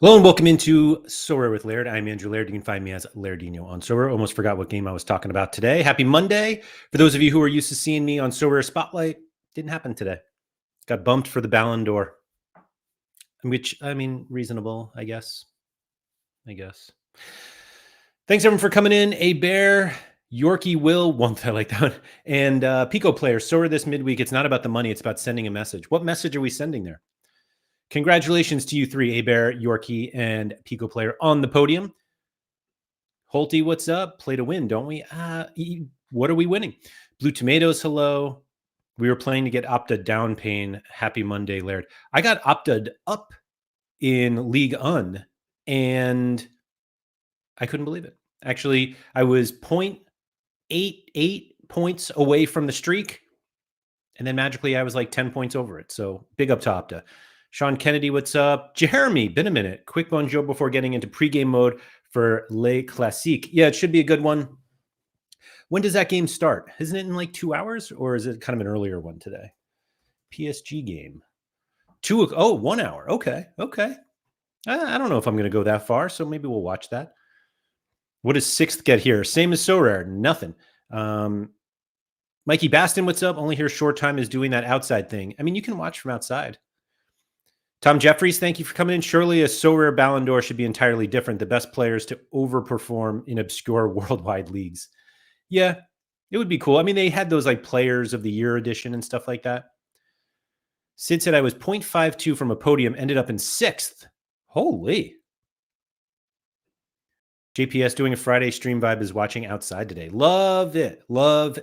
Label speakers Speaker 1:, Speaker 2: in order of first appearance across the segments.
Speaker 1: Hello and welcome into Sorare with Laird. I'm Andrew Laird. You can find me as Lairdino on Sorare. Almost forgot what game I was talking about today. Happy Monday. For those of you who are used to seeing me on Sorare Spotlight, didn't happen today. Got bumped for the Ballon d'Or, which, I mean, reasonable, I guess. Thanks, everyone, for coming in. A Bear, Yorkie Will, I like that one, and Pico Player. Sorare this midweek. It's not about the money. It's about sending a message. What message are we sending there? Congratulations to you three, A-Bear, Yorkie, and Pico Player on the podium. Holty, what's up? Play to win, don't we? What are we winning? Blue Tomatoes, hello. We were playing to get Opta down pain. Happy Monday, Laird. I got Opta'd up in League Un, and I couldn't believe it. Actually, I was 0.88 points away from the streak, and then magically I was like 10 points over it. So big up to Opta. Sean Kennedy, what's up? Jeremy, been a minute. Quick bonjour before getting into pregame mode for Le Classique. Yeah, it should be a good one. When does that game start? Isn't it in like 2 hours, or is it kind of an earlier one today? PSG game. 1 hour. Okay. I don't know if I'm going to go that far, so maybe we'll watch that. What does sixth get here? Same as Sorare. Nothing. Mikey Baston, what's up? Only here short time is doing that outside thing. I mean, you can watch from outside. Tom Jeffries, thank you for coming in. Surely a Sorare Ballon d'Or should be entirely different. The best players to overperform in obscure worldwide leagues. Yeah, it would be cool. I mean, they had those like Players of the Year edition and stuff like that. Sid said I was 0.52 from a podium, ended up in sixth. Holy. JPS doing a Friday stream vibe is watching outside today. Love it. Love.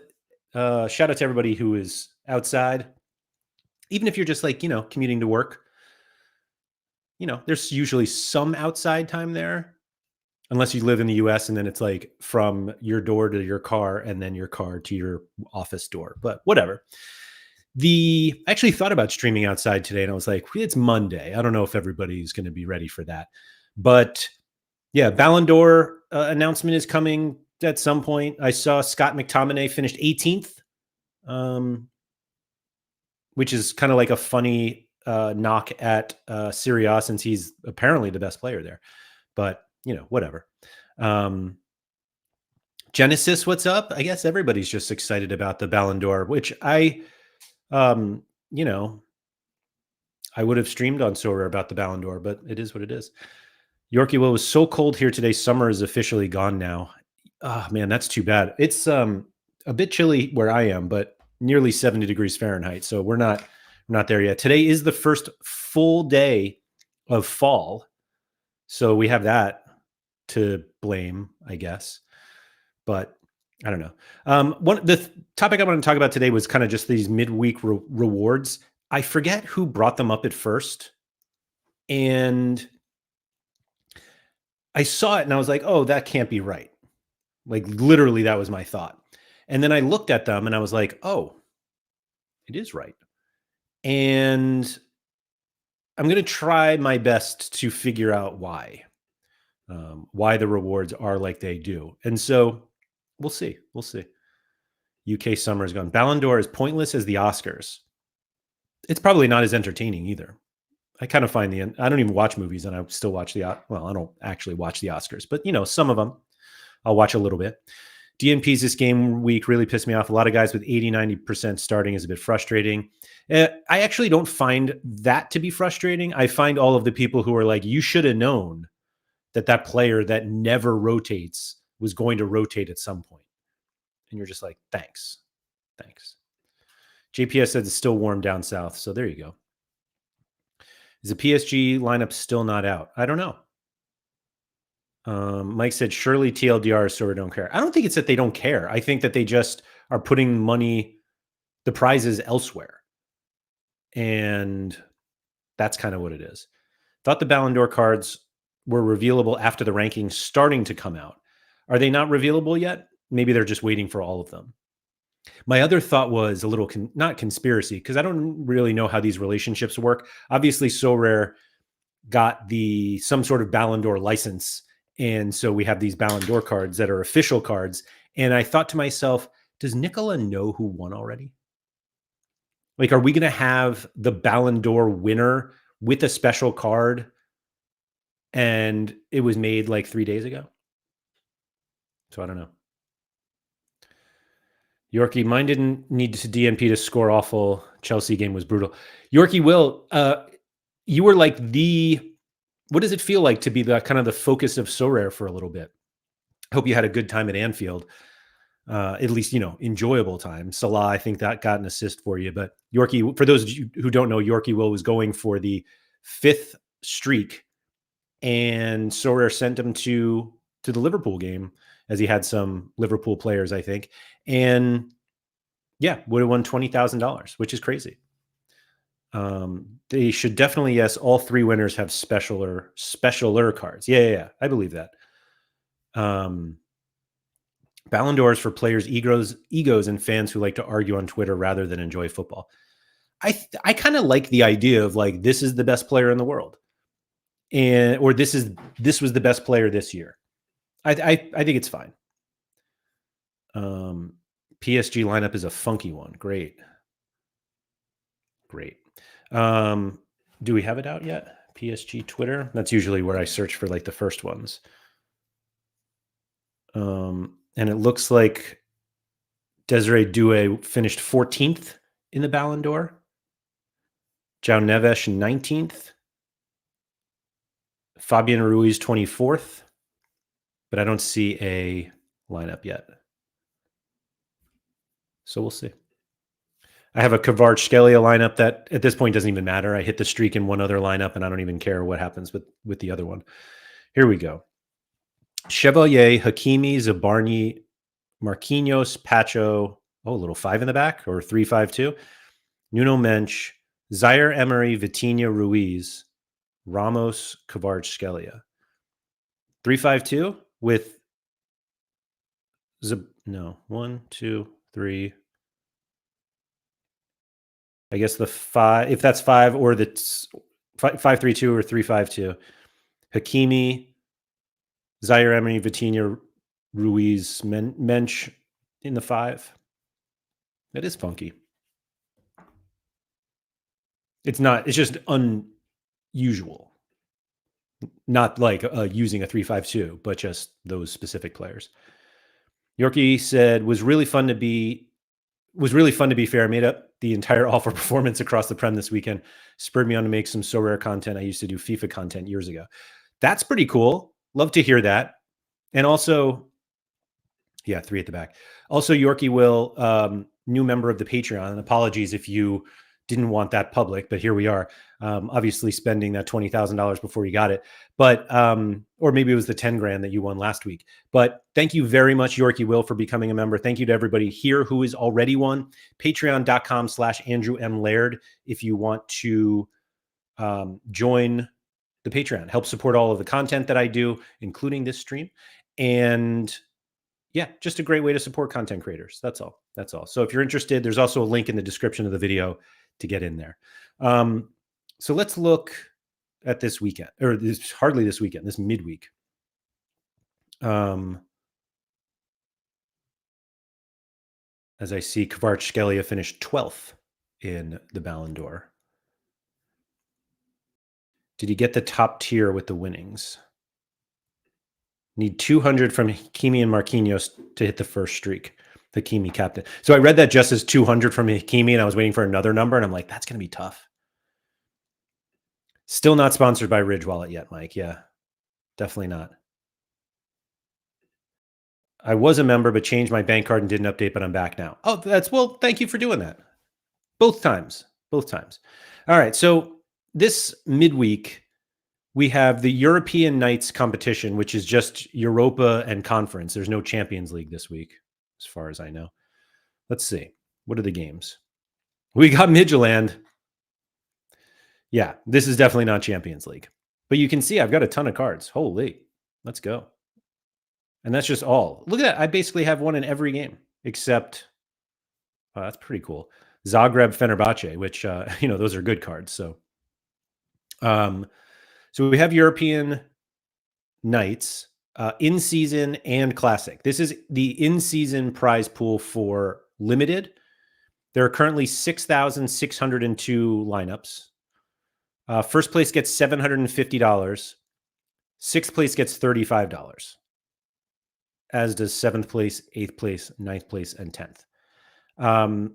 Speaker 1: Shout out to everybody who is outside. Even if you're just like, commuting to work. There's usually some outside time there, unless you live in the US and then it's like from your door to your car and then your car to your office door, but whatever. I actually thought about streaming outside today and I was like, it's Monday. I don't know if everybody's going to be ready for that, but yeah, Ballon d'Or announcement is coming at some point. I saw Scott McTominay finished 18th, which is kind of like a funny knock at Serie A since he's apparently the best player there, but whatever. Genesis, what's up? I guess everybody's just excited about the Ballon d'Or, which I would have streamed on Sorare about the Ballon d'Or, but it is what it is. Yorkie Will was so cold here today. Summer is officially gone now. Oh man, that's too bad. It's a bit chilly where I am, but nearly 70 degrees Fahrenheit. So we're not there yet. Today is the first full day of fall. So we have that to blame, I guess. But I don't know. The topic I want to talk about today was kind of just these midweek rewards. I forget who brought them up at first. And I saw it and I was like, oh, that can't be right. Like literally that was my thought. And then I looked at them and I was like, oh, it is right. And I'm going to try my best to figure out why the rewards are like they do. And so we'll see. UK summer is gone. Ballon d'Or is pointless as the Oscars. It's probably not as entertaining either. I kind of find I don't even watch movies and I still watch I don't actually watch the Oscars, but some of them I'll watch a little bit. DNP's this game week really pissed me off. A lot of guys with 80-90% starting is a bit frustrating. I actually don't find that to be frustrating. I find all of the people who are like, you should have known that player that never rotates was going to rotate at some point. And you're just like, thanks. JPS said it's still warm down south. So there you go. Is the PSG lineup still not out? I don't know. Mike said, surely TLDR sort of don't care. I don't think it's that they don't care. I think that they just are putting the prizes elsewhere. And that's kind of what it is. Thought the Ballon d'Or cards were revealable after the rankings starting to come out. Are they not revealable yet? Maybe they're just waiting for all of them. My other thought was a little, not conspiracy, because I don't really know how these relationships work. Obviously, Sorare got some sort of Ballon d'Or license. And so we have these Ballon d'Or cards that are official cards. And I thought to myself, does Nicola know who won already? Like, are we going to have the Ballon d'Or winner with a special card and it was made like 3 days ago. So I don't know. Yorkie, mine didn't need to DNP to score awful. Chelsea game was brutal. Yorkie, Will, you were like what does it feel like to be the kind of the focus of Sorare for a little bit? I hope you had a good time at Anfield. At least, enjoyable time. Salah, I think that got an assist for you. But Yorkie, for those of you who don't know, Yorkie Will was going for the 5th streak, and Sorare sent him to the Liverpool game, as he had some Liverpool players, I think. And yeah, would have won $20,000, which is crazy. They should definitely, yes, all 3 winners have specialer cards. Yeah. I believe that. Ballon d'Ors for players' egos, and fans who like to argue on Twitter rather than enjoy football. I kind of like the idea of like, this is the best player in the world, or this was the best player this year. I think it's fine. PSG lineup is a funky one. Great. Do we have it out yet? PSG Twitter. That's usually where I search for like the first ones. And it looks like Desiree Doué finished 14th in the Ballon d'Or. João Neves 19th. Fabian Ruiz 24th. But I don't see a lineup yet. So we'll see. I have a Kvaratskhelia lineup that at this point doesn't even matter. I hit the streak in one other lineup, and I don't even care what happens with the other one. Here we go. Chevalier, Hakimi, Zabarni, Marquinhos, Pacho. Oh, a little 5 in the back, or 3-5-2. Nuno Mensch, Zaire Emery, Vitinha, Ruiz, Ramos, Kvaratskhelia. 3-5-2 with 1, 2, 3. I guess the 5, if that's 5, or that's 5-3-2 or 3-5-2. Hakimi, Zaire Emery, Vitinha, Ruiz, Mensch in the 5. That is funky. It's just unusual. Not like using a 3-5-2, but just those specific players. Yorkie said, was really fun to be fair. Made up the entire awful performance across the Prem this weekend. Spurred me on to make some Sorare content. I used to do FIFA content years ago. That's pretty cool. Love to hear that. And also, yeah, 3 at the back. Also, Yorkie Will, new member of the Patreon. And apologies if you didn't want that public, but here we are. Obviously spending that $20,000 before you got it, but or maybe it was the 10 grand that you won last week. But thank you very much, Yorkie Will, for becoming a member. Thank you to everybody here who is already one. Patreon.com/Andrew M. Laird if you want to join the Patreon, help support all of the content that I do, including this stream. And yeah, just a great way to support content creators. That's all. So if you're interested, there's also a link in the description of the video to get in there. So let's look at this weekend, or hardly this weekend, this midweek. As I see, Kvaratskhelia finished 12th in the Ballon d'Or. Did he get the top tier with the winnings? Need 200 from Hakimi and Marquinhos to hit the first streak. Hakimi captain. So I read that just as 200 from Hakimi, and I was waiting for another number, and I'm like, that's going to be tough. Still not sponsored by Ridge Wallet yet, Mike. Yeah, definitely not. I was a member, but changed my bank card and didn't update, but I'm back now. Oh, well, thank you for doing that. Both times. All right. So this midweek, we have the European Nights competition, which is just Europa and Conference. There's no Champions League this week, as far as I know. Let's see. What are the games? We got Midtjylland. Yeah, this is definitely not Champions League. But you can see I've got a ton of cards. Holy, let's go. And that's just all. Look at that. I basically have one in every game, except, that's pretty cool. Zagreb, Fenerbahce, which, those are good cards. So we have European Nights, in-season and classic. This is the in-season prize pool for limited. There are currently 6,602 lineups. First place gets $750. Sixth place gets $35, as does seventh place, eighth place, ninth place, and 10th. And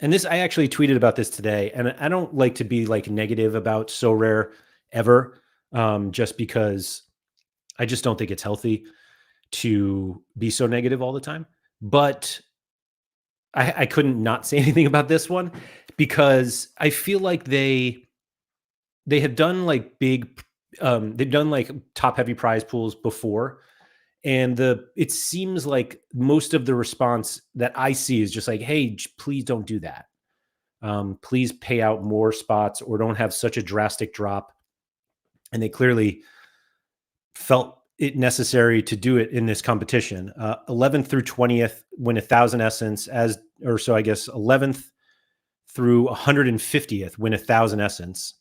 Speaker 1: this, I actually tweeted about this today, and I don't like to be like negative about Sorare ever, just because I just don't think it's healthy to be so negative all the time. But I couldn't not say anything about this one, because I feel like they have done like they've done like top heavy prize pools before, and it seems like most of the response that I see is just like, hey, please don't do that. Please pay out more spots, or don't have such a drastic drop. And they clearly felt it necessary to do it in this competition. 11th through 20th win 1,000 essence, I guess 11th through 150th win 1,000 essence.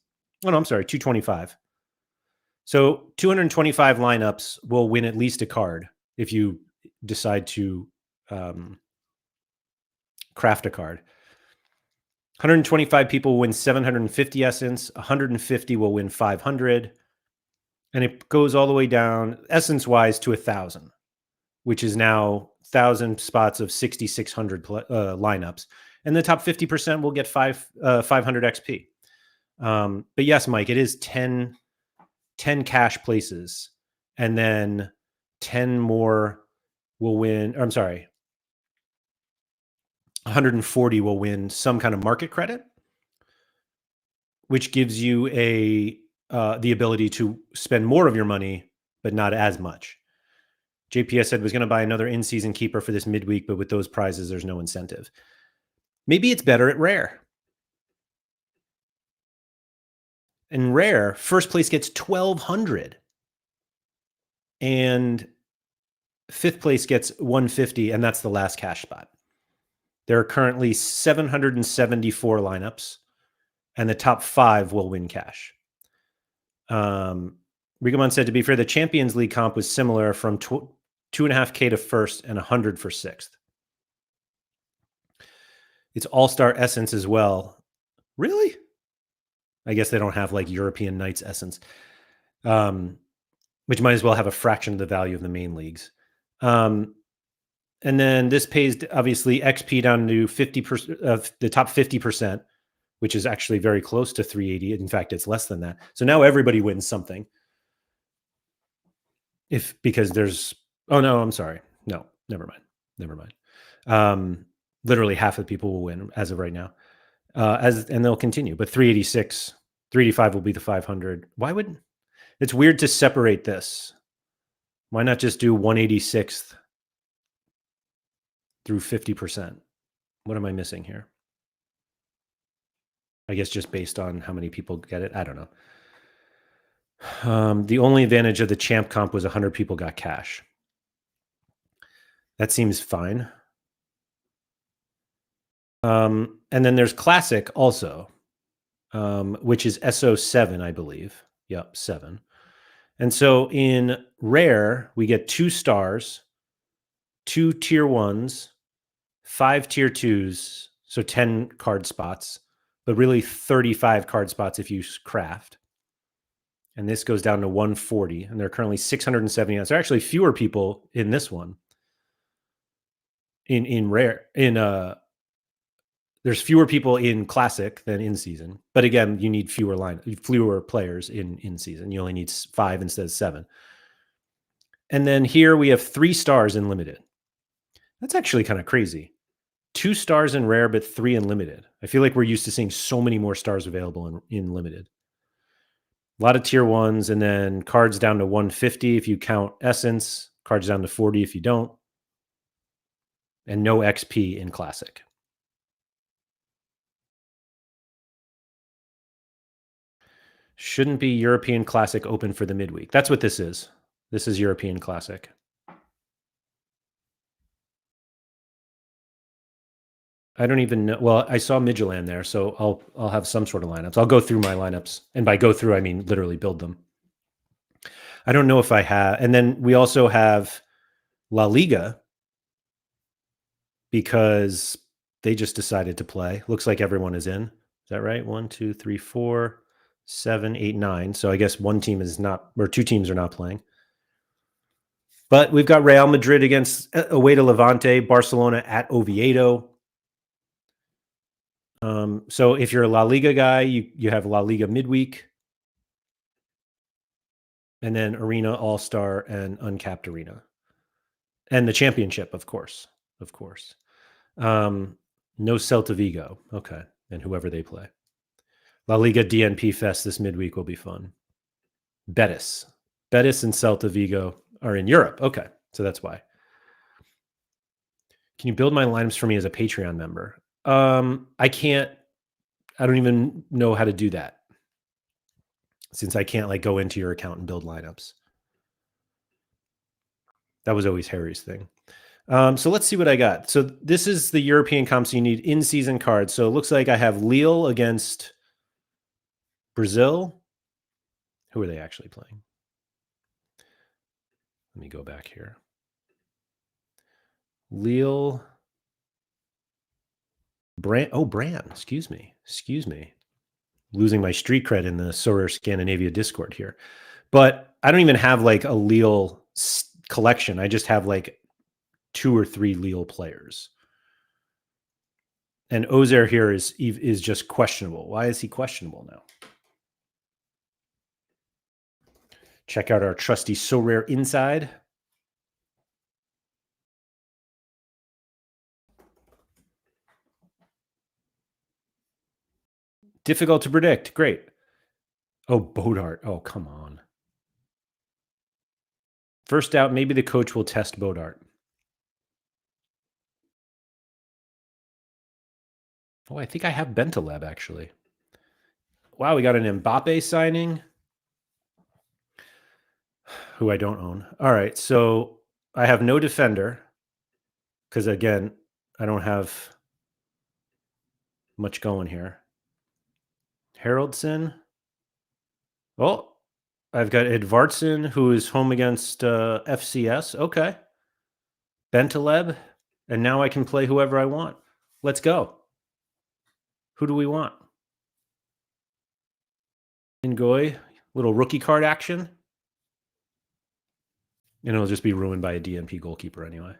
Speaker 1: Oh no, I'm sorry, 225. So 225 lineups will win at least a card if you decide to craft a card. 125 people will win 750 essence. 150 will win 500. And it goes all the way down, essence-wise, to 1,000, which is now 1,000 spots of 6,600 lineups. And the top 50% will get 500 XP. But yes, Mike, it is 10 cash places, and then 10 more will win. Or I'm sorry, 140 will win some kind of market credit, which gives you the ability to spend more of your money, but not as much. JPS said was going to buy another in-season keeper for this midweek, but with those prizes, there's no incentive. Maybe it's better at rare. In rare, first place gets 1,200, and fifth place gets 150, and that's the last cash spot. There are currently 774 lineups, and the top 5 will win cash. Rigamon said, to be fair, the Champions League comp was similar, from 2.5K to first and 100 for sixth. It's All-Star Essence as well. Really? I guess they don't have like European Knights Essence, which might as well have a fraction of the value of the main leagues. And then this pays, obviously, XP down to 50% of the top 50%, which is actually very close to 380. In fact, it's less than that. So now everybody wins something. Because there's, oh no, I'm sorry. No, never mind. Literally half of the people will win as of right now. And they'll continue, but 386, 385 will be the 500. It's weird to separate this. Why not just do 186th through 50%? What am I missing here? I guess just based on how many people get it. I don't know. The only advantage of the champ comp was 100 people got cash. That seems fine. And then there's classic also, which is SO7, I believe. Yep, 7. And so in rare, we get 2 stars, 2 tier 1s, 5 tier 2s, so 10 card spots, but really 35 card spots if you craft. And this goes down to 140, and there are currently 670. There are actually fewer people in this one. In rare, there's fewer people in classic than in season, but again, you need fewer players in season. You only need 5 instead of 7. And then here we have 3 stars in limited. That's actually kind of crazy. 2 stars in rare, but 3 in limited. I feel like we're used to seeing so many more stars available in limited. A lot of tier 1s, and then cards down to 150 if you count essence, cards down to 40 if you don't, and no XP in classic. Shouldn't be European Classic open for the midweek. That's what this is. This is European Classic. I don't even know. Well, I saw Midtjylland there, so I'll have some sort of lineups. I'll go through my lineups, and by go through, I mean literally build them. I don't know if I have. And then we also have La Liga, because they just decided to play. Looks like everyone is in. Is that right? 1, 2, 3, 4. 7, 8, 9. So I guess one team is not, or two teams are not playing. But we've got Real Madrid against away to Levante, Barcelona at Oviedo. So if you're a La Liga guy, you have La Liga midweek, and then Arena, All-Star, and Uncapped Arena, and the championship, of course. No Celta Vigo, okay, and whoever they play. La Liga DNP Fest this midweek will be fun. Betis and Celta Vigo are in Europe. Okay, so that's why. Can you build my lineups for me as a Patreon member? I can't. I don't even know how to do that, since I can't like go into your account and build lineups. That was always Harry's thing. So let's see what I got. So this is the European comps you need in-season cards. So it looks like I have Lille against Brazil. Who are they actually playing? Let me go back here. Lille. Bran. Excuse me. Losing my street cred in the Sorare Scandinavia Discord here. But I don't even have like a Lille collection. I just have like 2 or 3 Lille players. And Ozer here is just questionable. Why is he questionable now? Check out our trusty Sorare Inside. Difficult to predict. Great. Oh, Bodart. Oh, come on. First out, maybe the coach will test Bodart. Oh, I think I have Bentaleb, actually. Wow, we got an Mbappe signing, who I don't own. All right, so I have no defender, because, again, I don't have much going here. Haraldson. Oh, I've got Edvardsen, who is home against FCS. Okay. Bentaleb. And now I can play whoever I want. Let's go. Who do we want? Ngoy. Little rookie card action. And it'll just be ruined by a DNP goalkeeper anyway.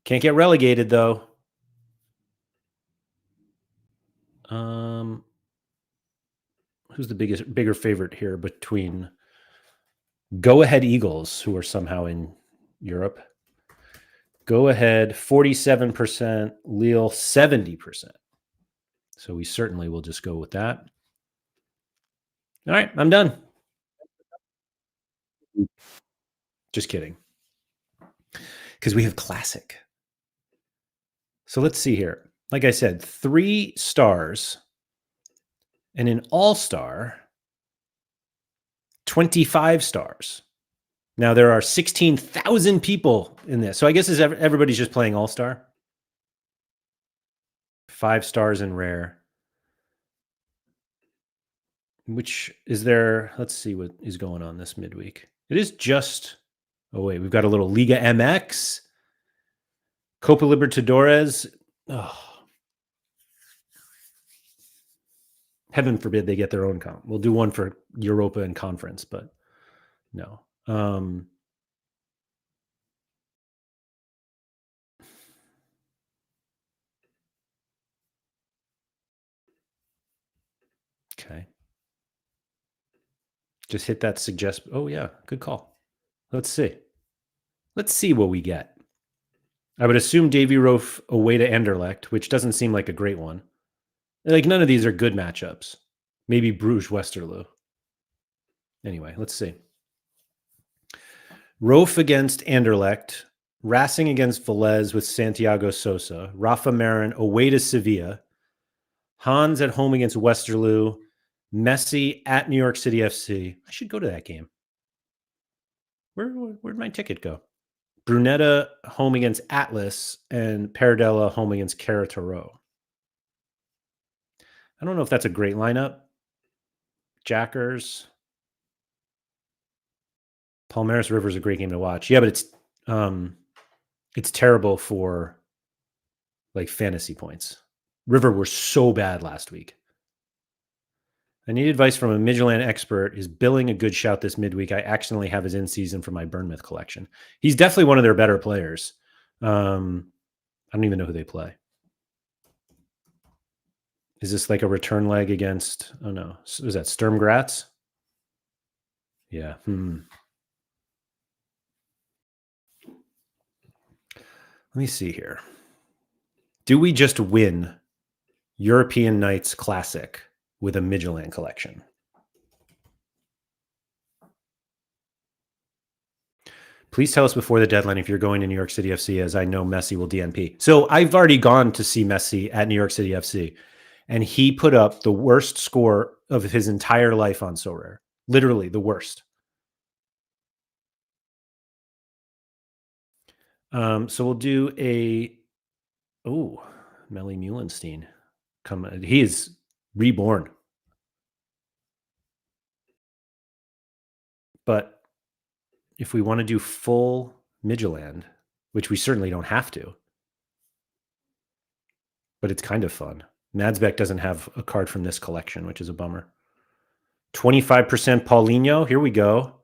Speaker 1: Can't get relegated, though. Who's the bigger favorite here between Go Ahead Eagles, who are somehow in Europe? Go Ahead, 47%, Lille, 70%. So we certainly will just go with that. All right, I'm done. Just kidding. Because we have Classic. So let's see here. Like I said, 3 stars and an All-Star, 25 stars. Now there are 16,000 people in this. So I guess everybody's just playing All-Star. 5 stars in rare. Which is there? Let's see what is going on this midweek. It is just, oh wait, we've got a little Liga MX. Copa Libertadores. Oh. Heaven forbid they get their own comp. We'll do one for Europa and Conference, but no. Okay. Just hit that suggest. Oh, yeah. Good call. Let's see. Let's see what we get. I would assume Davy Rofe away to Anderlecht, which doesn't seem like a great one. Like, none of these are good matchups. Maybe Bruges Westerlo. Anyway, let's see. Rofe against Anderlecht. Racing against Velez with Santiago Sosa. Rafa Marin away to Sevilla. Hans at home against Westerlo. Messi at New York City FC. I should go to that game. Where'd my ticket go? Brunetta home against Atlas and Paradella home against Querétaro. I don't know if that's a great lineup. Jackers. Palmeiras River is a great game to watch. Yeah, but it's terrible for like fantasy points. River were so bad last week. I need advice from a Midtjylland expert. Is Billing a good shout this midweek? I accidentally have his in season for my Bournemouth collection. He's definitely one of their better players. I don't even know who they play. Is this like a return leg against? Oh no, is that Sturm Graz? Yeah. Let me see here. Do we just win European Nights Classic with a Midtjylland collection? Please tell us before the deadline if you're going to New York City FC, as I know Messi will DNP. So I've already gone to see Messi at New York City FC, and he put up the worst score of his entire life on Sorare. Literally the worst. So we'll do Melly Muhlenstein. He is reborn. But if we want to do full Midtjylland, which we certainly don't have to, but it's kind of fun. Madsbeck doesn't have a card from this collection, which is a bummer. 25% Paulinho. Here we go.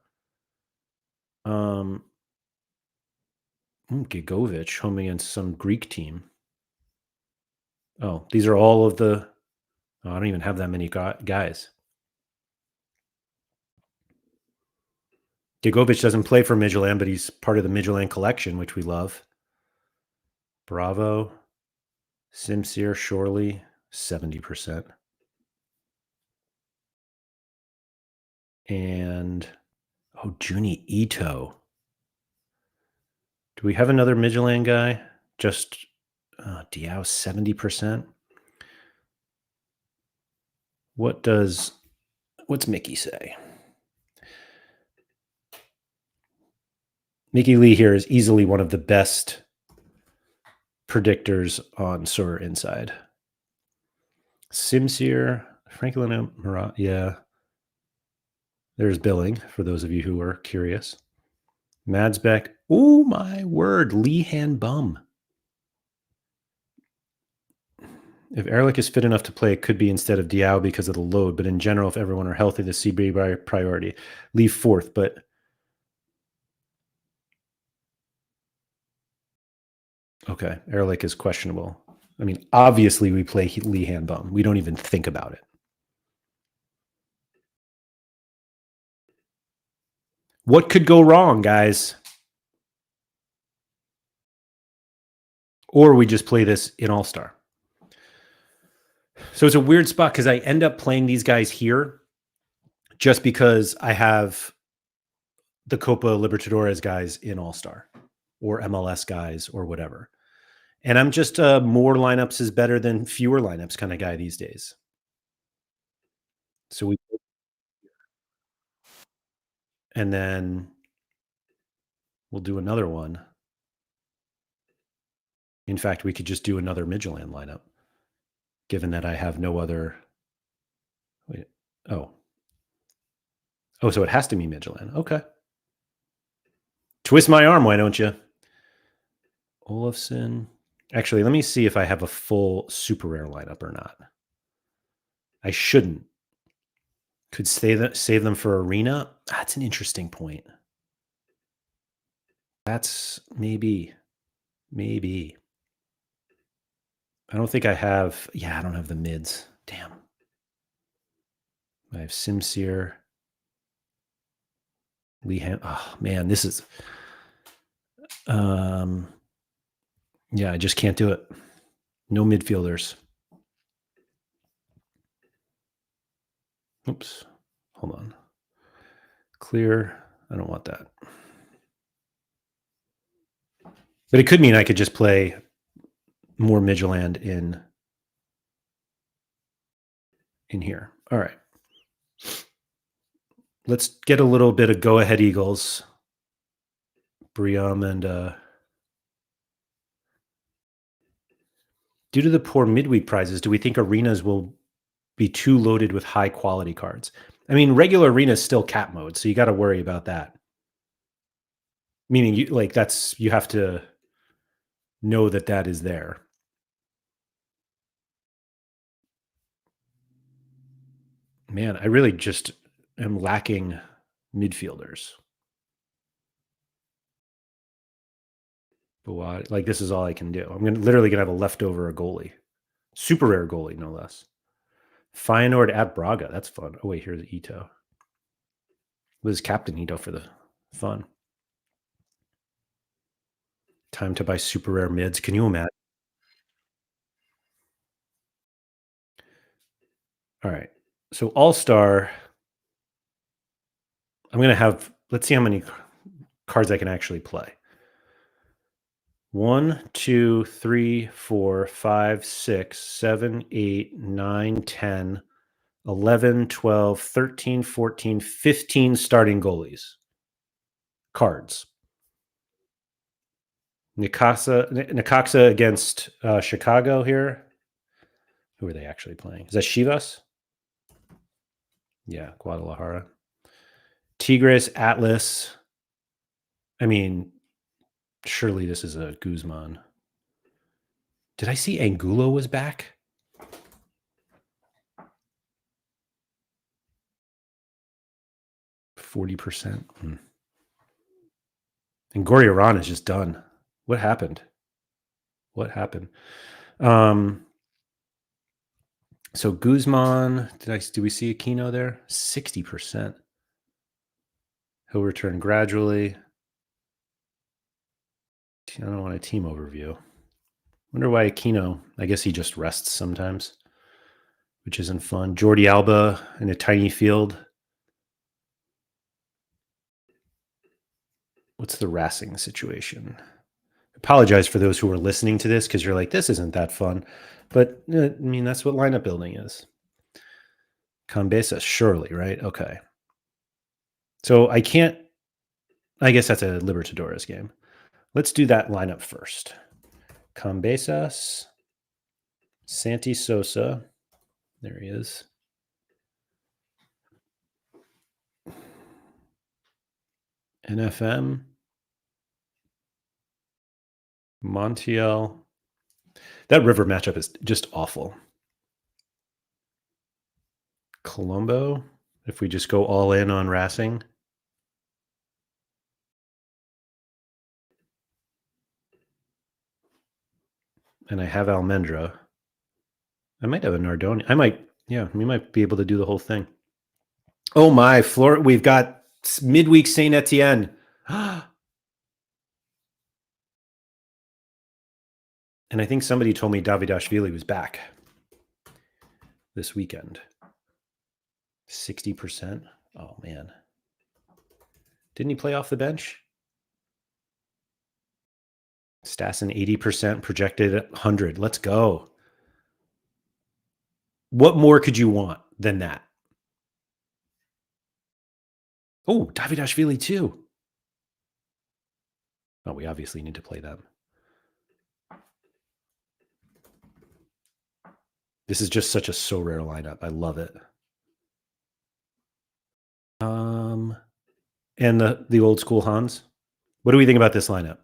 Speaker 1: Gigovic home against some Greek team. Oh, these are all of the... Oh, I don't even have that many guys. Gigovic doesn't play for Midtjylland, but he's part of the Midtjylland collection, which we love. Bravo. Simsier, Shorley, 70%. And, Juni Ito. Do we have another Midtjylland guy? Just Diao, 70%. What's Mickey say? Mickey Lee here is easily one of the best predictors on Sorare Inside. Simsier, Franklin Murat, yeah. There's Billing, for those of you who are curious. Madsbeck, oh my word, Lee Han Bum. If Ehrlich is fit enough to play, it could be instead of Diao because of the load. But in general, if everyone are healthy, the CB priority. Leave fourth, but... Okay, Ehrlich is questionable. I mean, obviously we play Lee Han Bum. We don't even think about it. What could go wrong, guys? Or we just play this in All-Star. So it's a weird spot because I end up playing these guys here just because I have the Copa Libertadores guys in All-Star or MLS guys or whatever. And I'm just more lineups is better than fewer lineups kind of guy these days. So and then we'll do another one. In fact, we could just do another Midtjylland lineup, given that I have no other. Wait, so it has to be Midtjylland. Okay. Twist my arm, why don't you? Olafson. Actually, let me see if I have a full super rare lineup or not. I shouldn't. Could save them for Arena. That's an interesting point. That's maybe. I don't think I have. Yeah, I don't have the mids. Damn. I have Simsier. Lee. Oh man, this is. Yeah, I just can't do it. No midfielders. Oops. Hold on. Clear. I don't want that. But it could mean I could just play more Midtjylland in here. All right. Let's get a little bit of go ahead Eagles. Briam and due to the poor midweek prizes, do we think arenas will be too loaded with high quality cards? I mean, regular arena is still cap mode, so you got to worry about that. Meaning you have to know that is there. Man, I really just am lacking midfielders. But like this is all I can do. I'm literally gonna have a leftover a goalie, super rare goalie, no less. Feyenoord at Braga. That's fun. Oh wait, here's Ito. Was Captain Ito for the fun. Time to buy super rare mids. Can you imagine? All right. So All-Star. I'm gonna have. Let's see how many cards I can actually play. 1, 2, 3, 4, 5, 6, 7, 8, 9, 10, 11, 12, 13, 14, 15 starting goalies. Cards. Necaxa against Chicago here. Who are they actually playing? Is that Chivas? Yeah, Guadalajara. Tigres, Atlas. I mean, surely this is a Guzman. Did I see Angulo was back? %40. And Gorriarán is just done. What happened? What happened? So Guzman, do we see Aquino there? 60%. He'll return gradually. I don't want a team overview. Wonder why Aquino, I guess he just rests sometimes, which isn't fun. Jordi Alba in a tiny field. What's the Racing situation? Apologize for those who are listening to this because you're like, this isn't that fun. But I mean, that's what lineup building is. Cambesa, surely, right? Okay. So I can't, I guess that's a Libertadores game. Let's do that lineup first. Cambesas, Santi Sosa. There he is. NFM. Montiel. That River matchup is just awful. Colombo, if we just go all in on Racing. And I have Almendra. I might have a Nardoni. We might be able to do the whole thing. Oh my, we've got midweek Saint Etienne. And I think somebody told me Davidashvili was back this weekend. 60%. Oh man. Didn't he play off the bench? Stassen 80%, projected 100. Let's go. What more could you want than that? Oh, Davidashvili too. Oh, we obviously need to play them. This is just such a so rare lineup. I love it. And the old school Hans. What do we think about this lineup?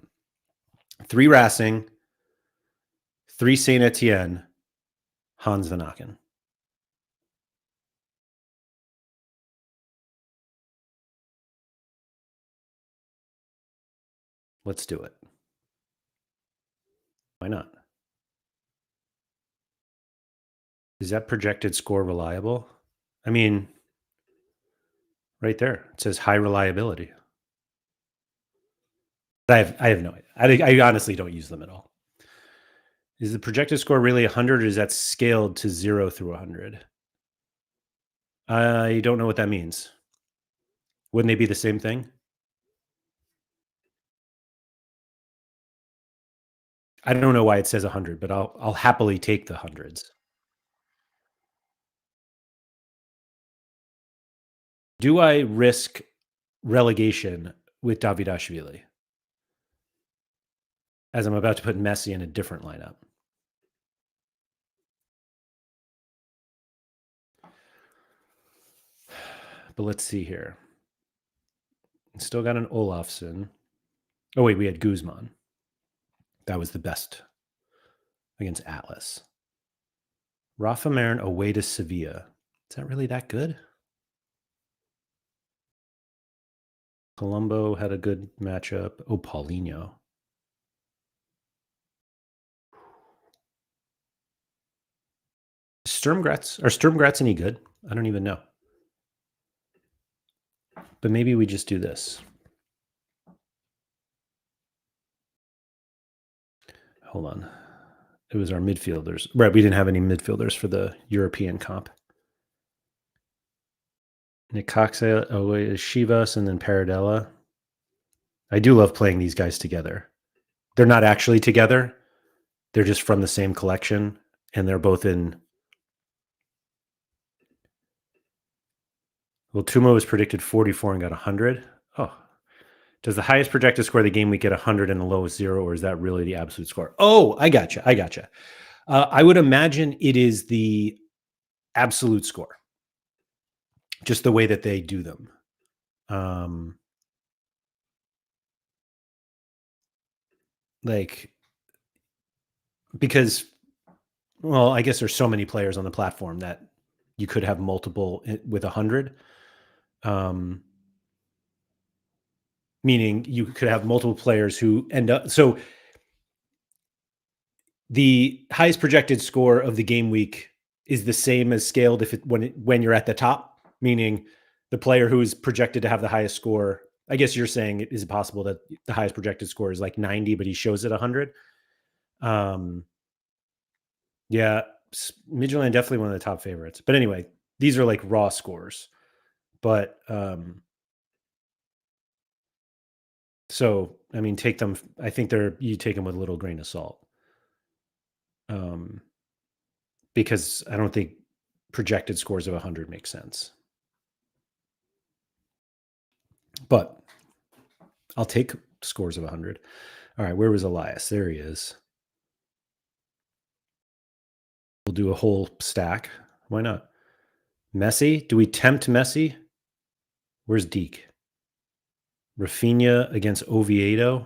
Speaker 1: 3 Racing, 3 Saint Etienne, Hans Van Aken. Let's do it. Why not? Is that projected score reliable? I mean, right there. It says high reliability. I have no idea. I honestly don't use them at all. Is the projected score really 100 or is that scaled to 0 through 100? I don't know what that means. Wouldn't they be the same thing? I don't know why it says 100, but I'll happily take the hundreds. Do I risk relegation with Davidashvili? As I'm about to put Messi in a different lineup. But let's see here. Still got an Olafsson. Oh, wait, we had Guzman. That was the best against Atlas. Rafa Marin away to Sevilla. Is that really that good? Colombo had a good matchup. Oh, Paulinho. Are Sturmgratz any good? I don't even know. But maybe we just do this. Hold on. It was our midfielders. Right, we didn't have any midfielders for the European comp. Nikaxa, Shivas, and then Paradella. I do love playing these guys together. They're not actually together. They're just from the same collection, and they're both in. Well, Tumo was predicted 44 and got 100. Oh, does the highest projected score of the game week get 100 and the lowest 0, or is that really the absolute score? Oh, I gotcha. I would imagine it is the absolute score, just the way that they do them. Because, well, I guess there's so many players on the platform that you could have multiple with 100. Meaning you could have multiple players who end up. So the highest projected score of the game week is the same as scaled when you're at the top, meaning the player who is projected to have the highest score. I guess you're saying, is it possible that the highest projected score is like 90, but he shows it 100? Yeah, Midtjylland definitely one of the top favorites. But anyway, these are like raw scores. But so I mean, take them. I think you take them with a little grain of salt. Because I don't think projected scores of 100 make sense. But I'll take scores of 100. All right, where was Elias? There he is. We'll do a whole stack. Why not? Messi? Do we tempt Messi? Where's Deke? Rafinha against Oviedo.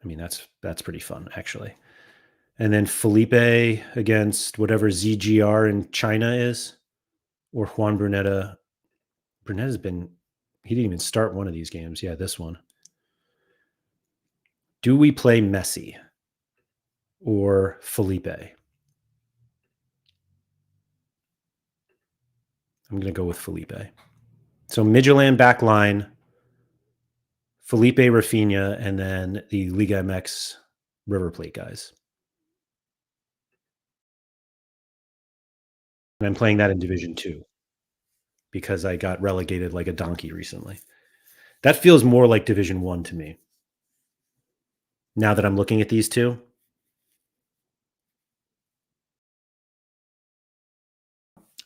Speaker 1: I mean, that's pretty fun, actually. And then Felipe against whatever ZGR in China is, or Juan Brunetta. Brunetta's he didn't even start one of these games. Yeah, this one. Do we play Messi or Felipe? I'm going to go with Felipe. So Midtjylland back line, Felipe, Rafinha, and then the Liga MX River Plate guys. And I'm playing that in Division 2 because I got relegated like a donkey recently. That feels more like Division 1 to me. Now that I'm looking at these two.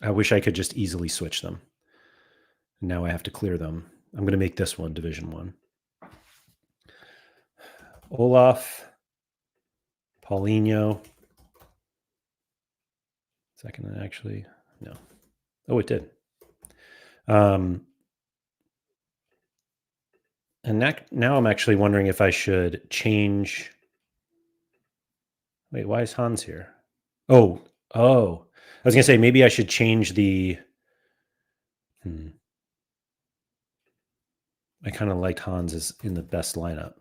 Speaker 1: I wish I could just easily switch them. Now I have to clear them. I'm going to make this one Division 1. Olaf, Paulinho. Second, actually, no. Oh, it did. And now I'm actually wondering if I should change. Wait, why is Hans here? Oh. I was going to say maybe I should change the. I kind of liked Hans as in the best lineup.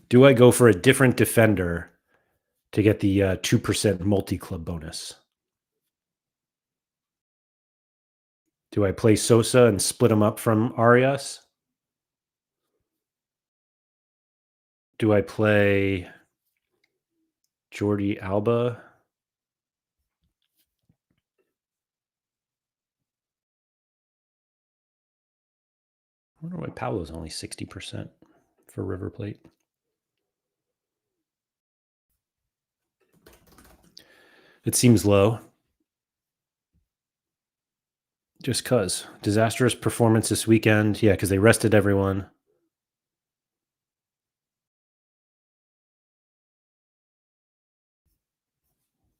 Speaker 1: Do I go for a different defender to get the 2% multi-club bonus? Do I play Sosa and split him up from Arias? Do I play Jordi Alba? I wonder why Paolo's only 60% for River Plate. It seems low. Just because. Disastrous performance this weekend. Yeah, because they rested everyone.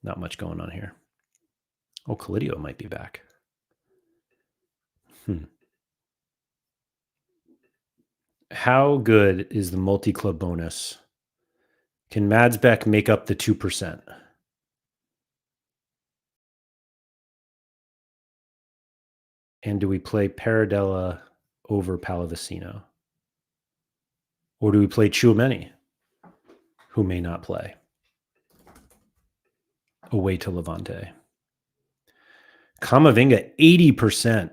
Speaker 1: Not much going on here. Oh, Calidio might be back. How good is the multi-club bonus? Can Madsbeck make up the 2%? And do we play Paradella over Pallavicino? Or do we play Chouameni, who may not play, away to Levante? Kamavinga, 80%.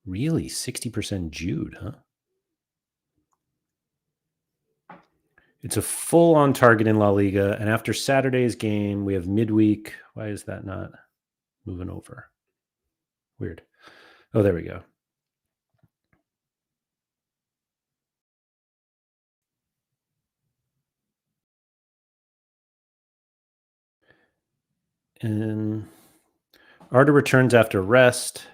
Speaker 1: Really? 60% Jude, huh? It's a full-on target in La Liga. And after Saturday's game, we have midweek. Why is that not moving over? Weird. Oh, there we go. And Arda returns after rest,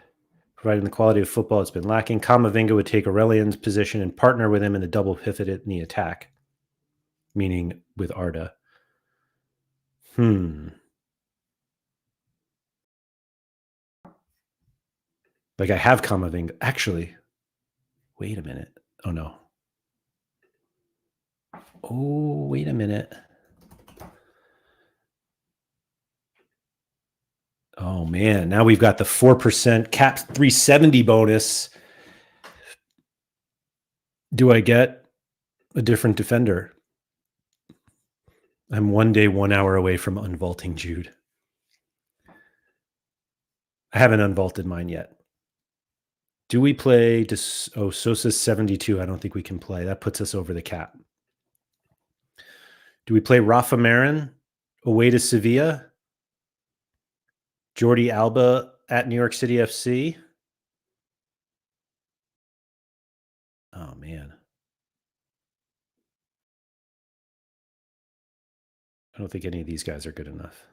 Speaker 1: providing the quality of football it's been lacking. Kamavinga would take Aurelian's position and partner with him in the double pivot in the attack, meaning with Arda. Like I have Kamavinga. Actually, wait a minute. Oh, no. Oh, wait a minute. Oh, man. Now we've got the 4% cap 370 bonus. Do I get a different defender? I'm 1 day, 1 hour away from unvaulting Jude. I haven't unvaulted mine yet. Do we play? Sosa's 72. I don't think we can play. That puts us over the cap. Do we play Rafa Marin away to Sevilla? Jordi Alba at New York City FC? Oh, man. I don't think any of these guys are good enough.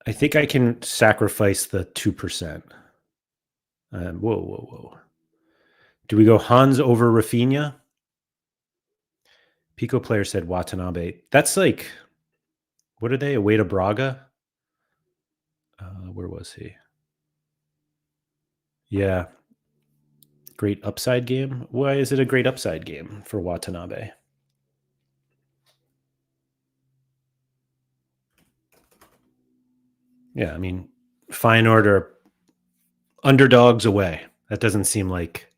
Speaker 1: I think I can sacrifice the 2%. Whoa. Do we go Hans over Rafinha? Pico player said Watanabe. That's like, what are they? Away to Braga? Where was he? Yeah. Great upside game. Why is it a great upside game for Watanabe? Yeah, I mean, fine order. Underdogs away. That doesn't seem like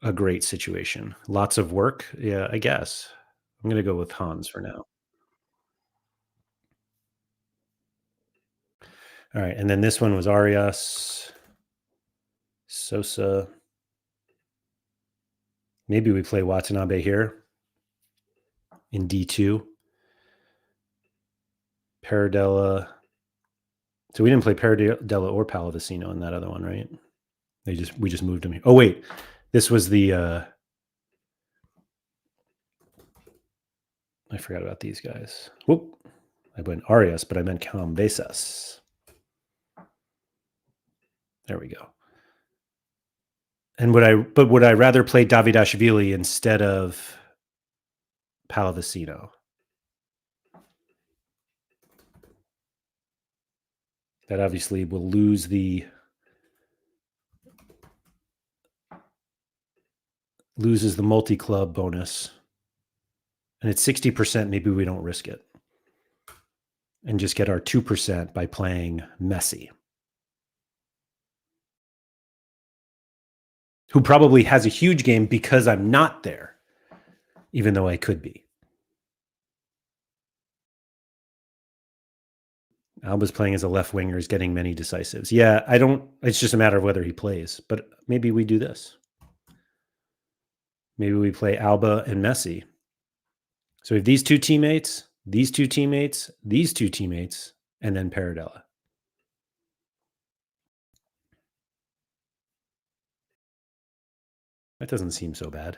Speaker 1: a great situation. Lots of work. Yeah, I guess. I'm going to go with Hans for now. All right. And then this one was Arias, Sosa. Maybe we play Watanabe here in D2. Paradella. So we didn't play Paradella or Pallavicino in that other one, right? We just moved him here. Oh, wait. This was the I forgot about these guys. Whoop. I went Arias, but I meant Cambesas. There we go. And would I rather play Davidashvili instead of Pallavicino? That obviously will loses the multi-club bonus. And it's 60%. Maybe we don't risk it and just get our 2% by playing Messi, who probably has a huge game because I'm not there, even though I could be. Alba's playing as a left winger, is getting many decisives. Yeah, it's just a matter of whether he plays, but maybe we do this. Maybe we play Alba and Messi. So we have these two teammates, these two teammates, these two teammates, and then Paradella. That doesn't seem so bad.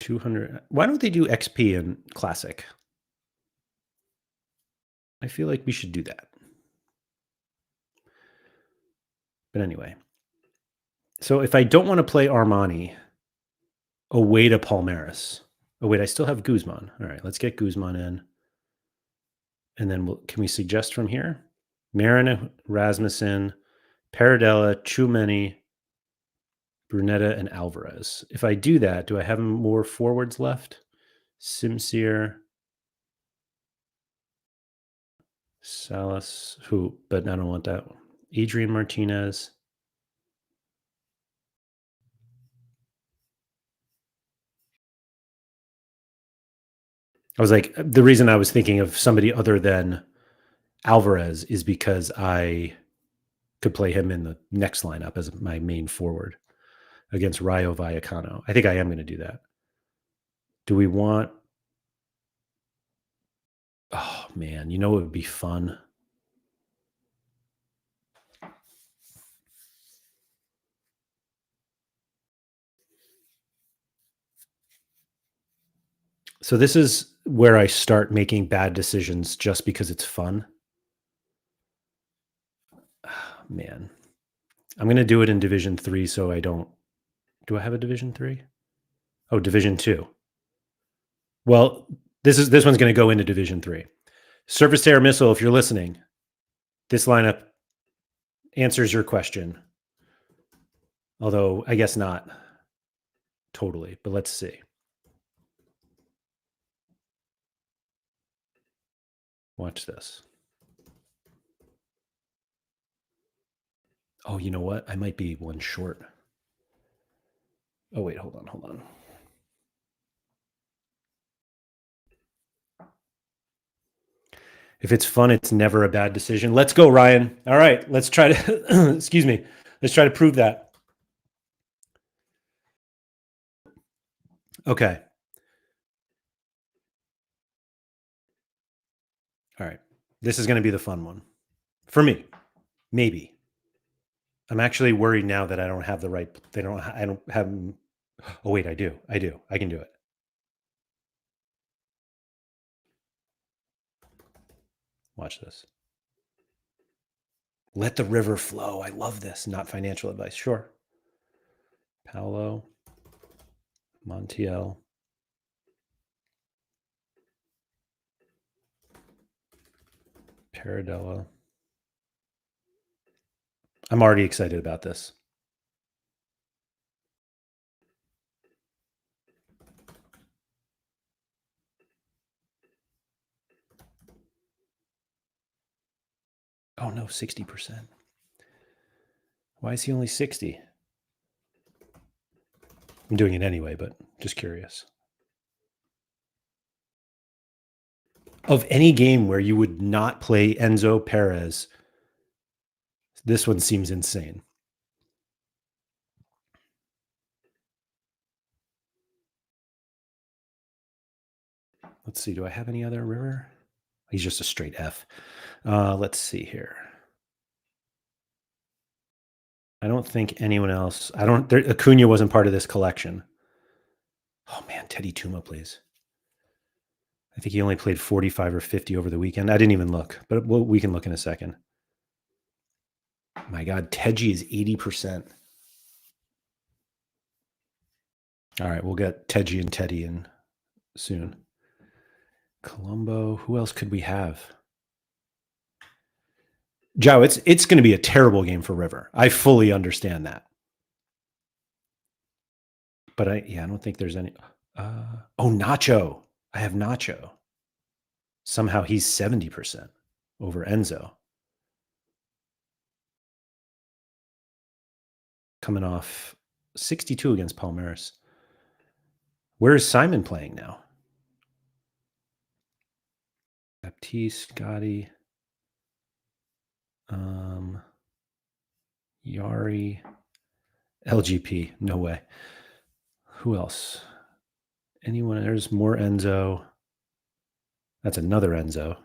Speaker 1: $200. Why don't they do XP in Classic? I feel like we should do that. But anyway, So if I don't want to play Armani away to Palmeiras. Oh, wait, I still have Guzman. All right, let's get Guzman in. And then can we suggest from here? Marina, Rasmussen, Paradella, Chumeni, Brunetta, and Alvarez. If I do that, do I have more forwards left? Simsier, Salas, who, but I don't want that. Adrian Martinez. I was like, the reason I was thinking of somebody other than Alvarez is because I could play him in the next lineup as my main forward against Rayo Vallecano. I think I am going to do that. Do we want? Oh man, you know what would be fun? So this is where I start making bad decisions just because it's fun. Oh, man, I'm going to do it in Division 3 so I don't. Do I have a Division 3? Oh, Division 2. Well, this one's going to go into Division 3. Surface to air missile, if you're listening, this lineup answers your question. Although I guess not totally, but let's see. Watch this. Oh, you know what? I might be one short. Oh, wait, hold on. If it's fun, it's never a bad decision. Let's go, Ryan. All right, let's try to, excuse me, let's try to prove that. Okay. All right. This is going to be the fun one for me. Maybe. I'm actually worried now that I don't have the right, I don't have, oh, wait, I do. I can do it. Watch this. Let the river flow. I love this. Not financial advice. Sure. Paolo, Montiel, Paradella. I'm already excited about this. Oh no, 60%. Why is he only 60? I'm doing it anyway, but just curious. Of any game where you would not play Enzo Perez, this one seems insane. Let's see. Do I have any other river? He's just a straight F. Let's see here. I don't think anyone else. Acuna wasn't part of this collection. Oh man, Teddy Tuma, please. I think he only played 45 or 50 over the weekend. I didn't even look, but we can look in a second. My God, Teji is 80%. All right, we'll get Teji and Teddy in soon. Colombo. Who else could we have? Joe, it's going to be a terrible game for River. I fully understand that. But I don't think there's any. Nacho. I have Nacho. Somehow he's 70% over Enzo. Coming off 62 against Palmeiras. Where is Simon playing now? Baptiste, Gotti, Yari, LGP. No way. Who else? Anyone? There's more Enzo. That's another Enzo.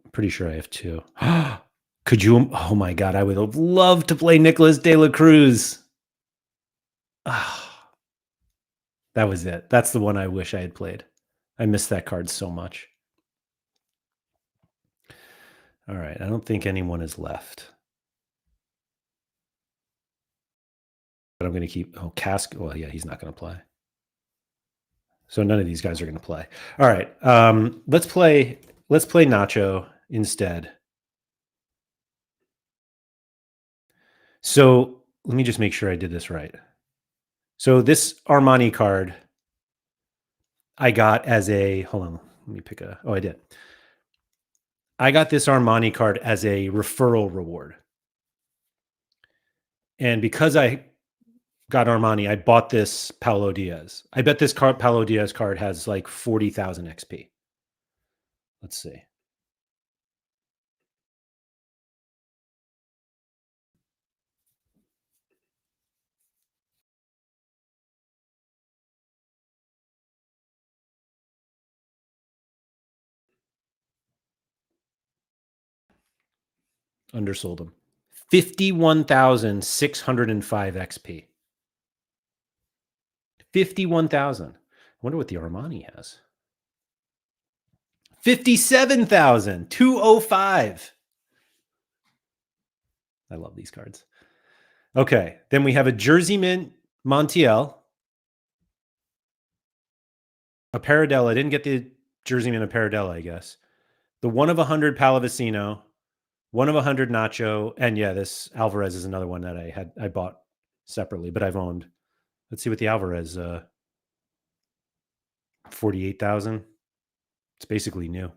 Speaker 1: I'm pretty sure I have two. Could you? Oh my God. I would have loved to play Nicolas de la Cruz. That was it. That's the one I wish I had played. I missed that card so much. All right. I don't think anyone is left. but I'm going to keep, oh, Cask. Well, yeah, he's not going to play. So none of these guys are going to play. All right. Let's play Nacho instead. So let me just make sure I did this right. So this Armani card I got as a, hold on, let me pick a, oh, I did. I got this Armani card as a referral reward. And because I got Armani, I bought this Paulo Diaz. I bet this Paulo Diaz card has like 40,000 XP. Let's see. Undersold them. 51,605 XP. 51,000. I wonder what the Armani has. 57,205. I love these cards. Okay. Then we have a Jersey Mint Montiel. A Paradella. I didn't get the Jersey Mint, a Paradella, I guess. The 1 of 100 Pallavicino. 1 of 100 Nacho. And yeah, this Alvarez is another one that I bought separately, but I've owned. Let's see what the Alvarez, 48,000. It's basically new.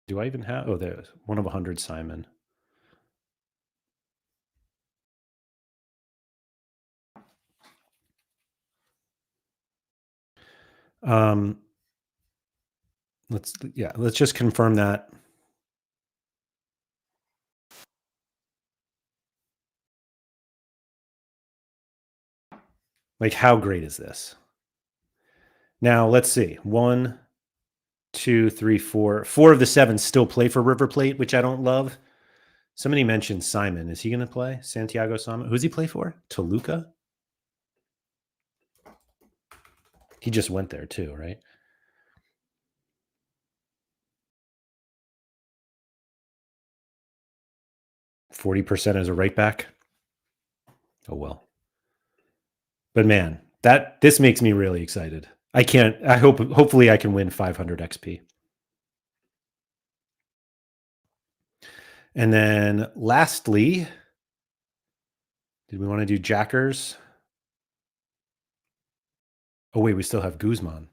Speaker 1: Do I even have, oh, there's 1 of 100 Simon. Let's just confirm that. Like, how great is this? Now, let's see. 1, 2, 3, 4. 4 of the 7 still play for River Plate, which I don't love. Somebody mentioned Simon. Is he going to play? Santiago Simon. Who's he play for? Toluca? He just went there too, right? %40 as a right back. Oh, well. But man, this makes me really excited. Hopefully I can win 500 XP. And then lastly, did we want to do Jackers? Oh, wait, we still have Guzman.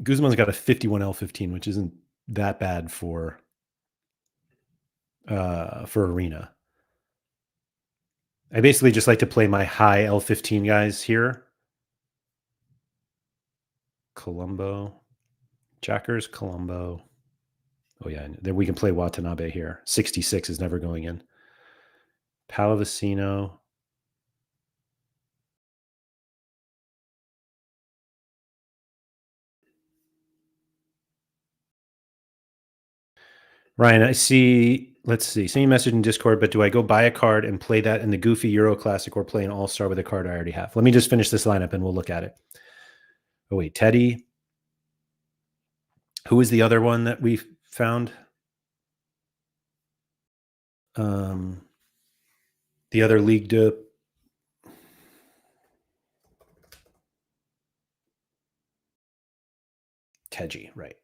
Speaker 1: Guzman's got a 51 L15, which isn't that bad for Arena. I basically just like to play my high L15 guys here. Colombo. Jackers, Colombo. Oh, yeah. Then we can play Watanabe here. 66 is never going in. Pallavicino. Ryan, I see. Let's see. Send me a message in Discord, but do I go buy a card and play that in the Goofy Euro Classic or play an All-Star with a card I already have? Let me just finish this lineup and we'll look at it. Oh, wait. Teddy. Who is the other one that we found? The other League de Teji, right?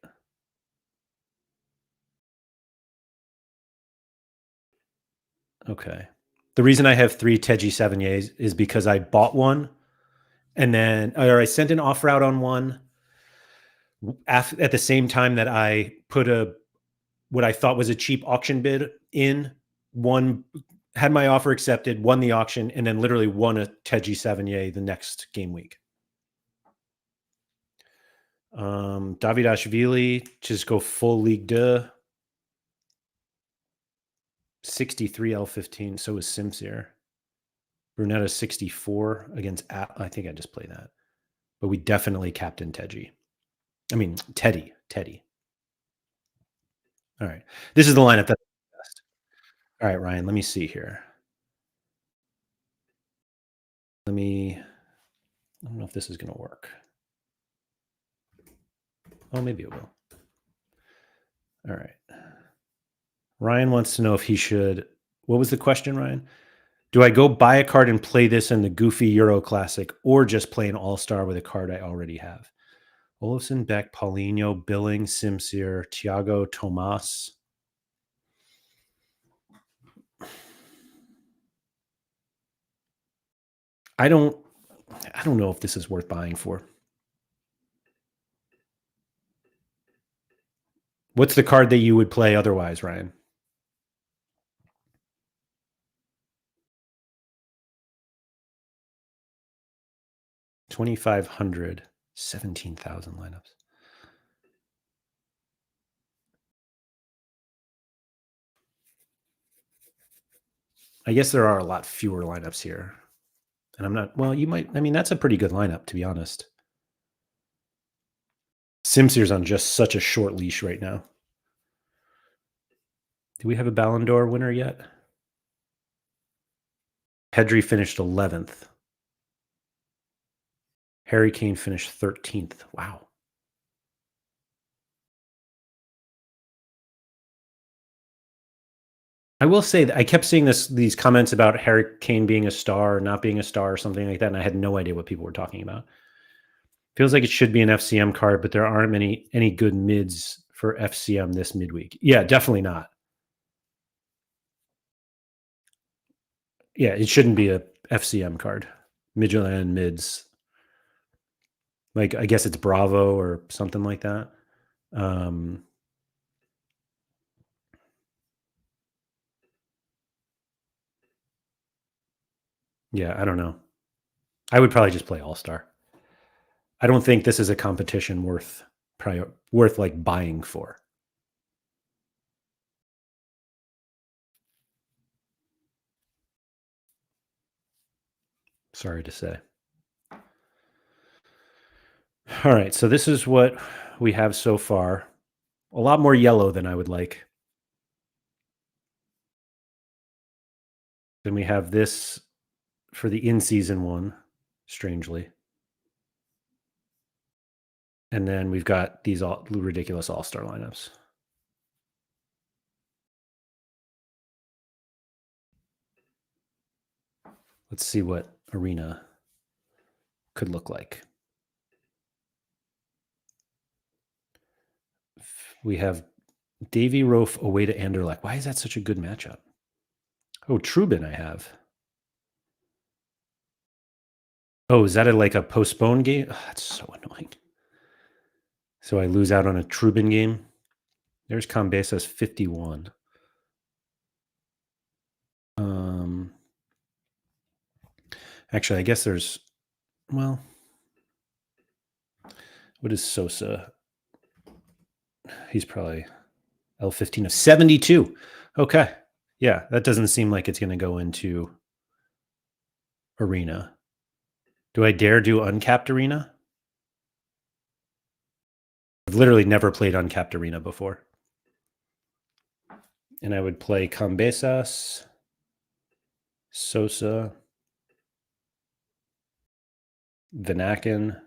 Speaker 1: Okay. The reason I have 3 Teji Sevignyes is because I bought one and then, or I sent an offer out on one at the same time that I put what I thought was a cheap auction bid in. One had my offer accepted, won the auction, and then literally won a Teji Sevigny the next game week. Davidashvili, just go full League 2. 63 L15. So is Simsier. Brunetta 64 against, I think I just play that. But we definitely captain Teddy. All right. This is the lineup that's best. All right, Ryan, let me see here. I don't know if this is going to work. Oh, maybe it will. All right. Ryan wants to know if he should. What was the question, Ryan? Do I go buy a card and play this in the goofy Euro Classic, or just play an All-Star with a card I already have? Olofsson, Beck, Paulinho, Billing, Simsier, Thiago, Tomas. I don't know if this is worth buying for. What's the card that you would play otherwise, Ryan? $2,500, 17,000 lineups. I guess there are a lot fewer lineups here. And I'm not, well, you might, I mean, that's a pretty good lineup, to be honest. Simsier's on just such a short leash right now. Do we have a Ballon d'Or winner yet? Pedri finished 11th. Harry Kane finished 13th. Wow. I will say that I kept seeing these comments about Harry Kane being a star or not being a star or something like that, and I had no idea what people were talking about. Feels like it should be an FCM card, but there aren't any good mids for FCM this midweek. Yeah, definitely not. Yeah, it shouldn't be a FCM card. Midtjylland mids. Like, I guess it's Bravo or something like that. Yeah, I don't know. I would probably just play All-Star. I don't think this is a competition worth like buying for. Sorry to say. All right, so this is what we have so far. A lot more yellow than I would like. Then we have this for the in-season one, strangely. And then we've got these ridiculous All-Star lineups. Let's see what Arena could look like. We have Davy Rofe away to Anderlecht. Why is that such a good matchup? Oh, Trubin I have. Oh, is that like a postponed game? Oh, that's so annoying. So I lose out on a Trubin game. There's Cambesa's 51. Actually, I guess there's, well, what is Sosa? He's probably L15 of 72. Okay. Yeah, that doesn't seem like it's going to go into Arena. Do I dare do uncapped Arena? I've literally never played uncapped Arena before. And I would play Cambesas, Sosa, Vanaken.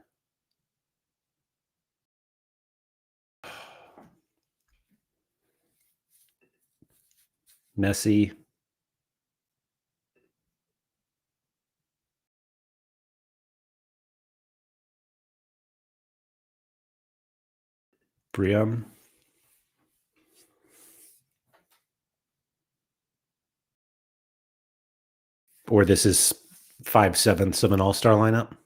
Speaker 1: Messi. Briam. Or this is 5/7 of an All-Star lineup.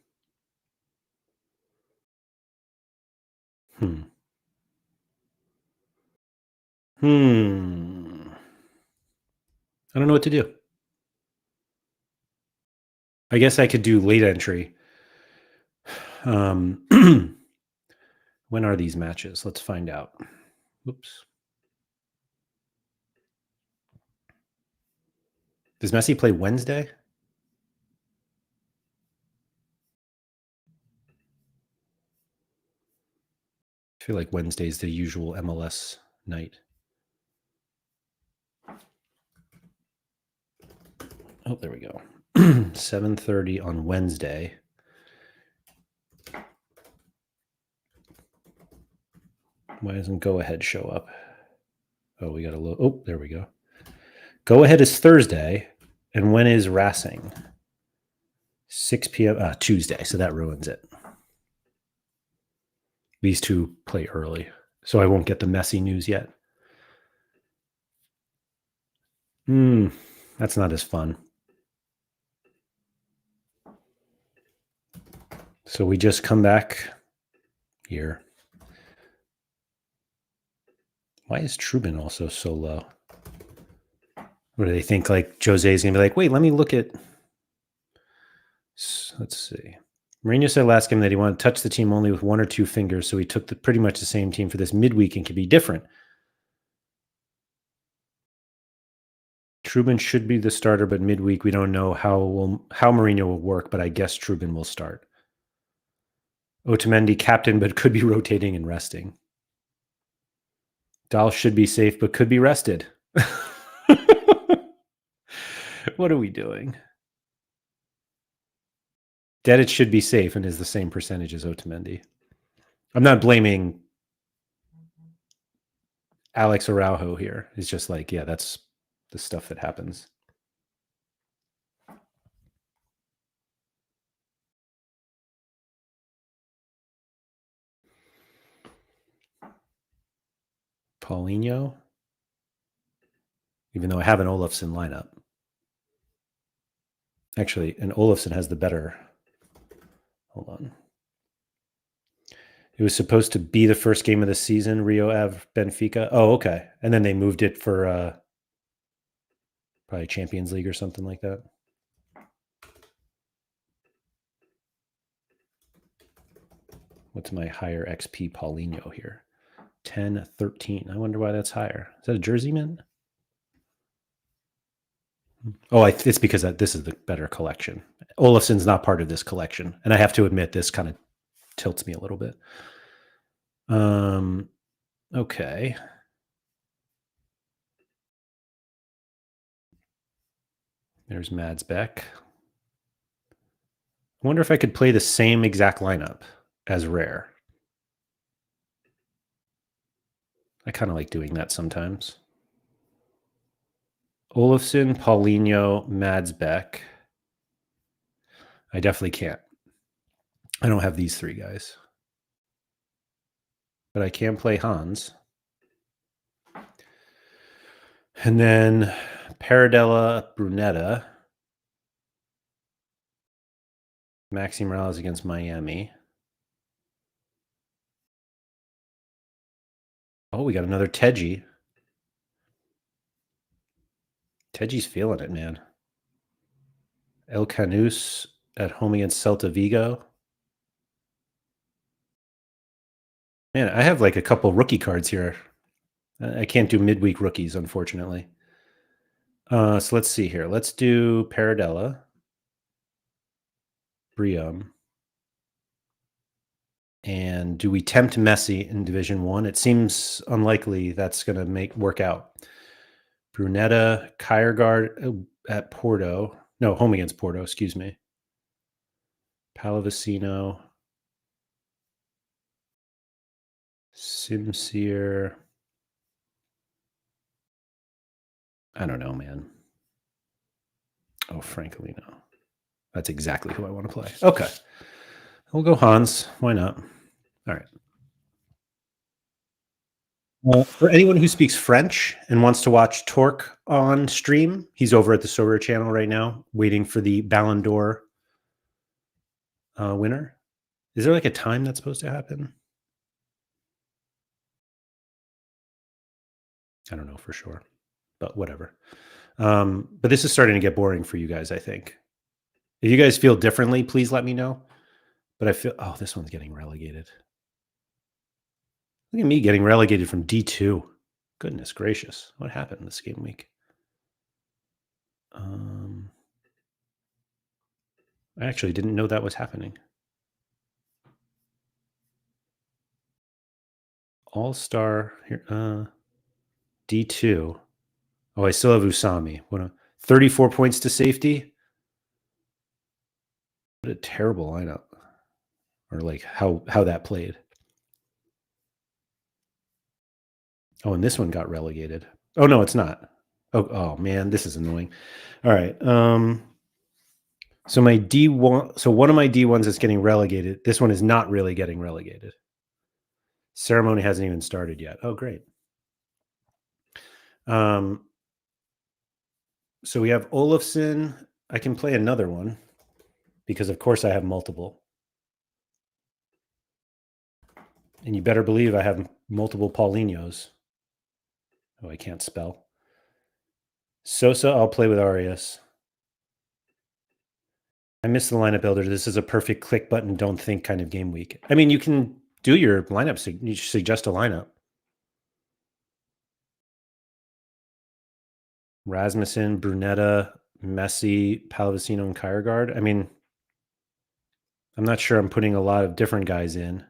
Speaker 1: I don't know what to do. I guess I could do late entry. When are these matches? Let's find out. Oops. Does Messi play Wednesday? I feel like Wednesday is the usual MLS night. Oh, there we go. 7:30 on Wednesday. Why doesn't Go Ahead show up? Oh, we got a look. Oh, there we go. Go ahead is Thursday. And when is Racing? 6 p.m. Tuesday. So that ruins it. These two play early. So I won't get the messy news yet. That's not as fun. So we just come back here. Why is Trubin also so low? What do they think? Like Jose's going to be like, wait, let me look at. Let's see. Mourinho said last game that he wanted to touch the team only with one or two fingers. So he took pretty much the same team for this midweek and can be different. Trubin should be the starter, but midweek we don't know how Mourinho will work, but I guess Trubin will start. Otamendi captain, but could be rotating and resting. Dahl should be safe, but could be rested. What are we doing? Dedic should be safe and is the same percentage as Otamendi. I'm not blaming Alex Araujo here. It's just like, yeah, that's the stuff that happens. Paulinho, even though I have an Olafsson lineup. Actually, and Olafsson has the better. Hold on. It was supposed to be the first game of the season, Rio Ave Benfica. Oh, okay. And then they moved it for probably Champions League or something like that. What's my higher XP Paulinho here? 10, 13. I wonder why that's higher. Is that a jersey mint? Oh, it's because this is the better collection. Olafsson's not part of this collection. And I have to admit, this kind of tilts me a little bit. Okay. There's Mads Beck. I wonder if I could play the same exact lineup as Rare. I kind of like doing that sometimes. Olafsson, Paulinho, Mads Beck. I definitely can't. I don't have these three guys. But I can play Hans. And then Paradella, Brunetta. Maxi Morales against Miami. Oh, we got another Teji. Teji's feeling it, man. El Canus at home against Celta Vigo. Man, I have like a couple rookie cards here. I can't do midweek rookies, unfortunately. So let's see here. Let's do Paradella. Brium. And do we tempt Messi in Division 1? It seems unlikely that's going to work out. Brunetta, Kiergaard at Porto. No, home against Porto, excuse me. Palavicino. Simsier. I don't know, man. Oh, Francolino. That's exactly who I want to play. Okay. We'll go Hans. Why not? All right. For anyone who speaks French and wants to watch Torque on stream, he's over at the Sorare channel right now, waiting for the Ballon d'Or winner. Is there like a time that's supposed to happen? I don't know for sure, but whatever. But this is starting to get boring for you guys, I think. If you guys feel differently, please let me know. But I feel, oh, this one's getting relegated. Look at me getting relegated from D2. Goodness gracious. What happened this game week? I actually didn't know that was happening. All-Star here. D2. Oh, I still have Usami. 34 points to safety. What a terrible lineup. Or like how that played. Oh, and this one got relegated. Oh, no, it's not. Oh man, this is annoying. All right. So my D1, so one of my D1s is getting relegated. This one is not really getting relegated. Ceremony hasn't even started yet. Oh, great. So we have Olafsson. I can play another one because, of course, I have multiple. And you better believe I have multiple Paulinhos. Oh, I can't spell. Sosa, I'll play with Arias. I miss the lineup builder. This is a perfect click button, don't think kind of game week. I mean, you can do your lineup. You suggest a lineup. Rasmussen, Brunetta, Messi, Palavicino, and Kiergaard. I mean, I'm not sure I'm putting a lot of different guys in.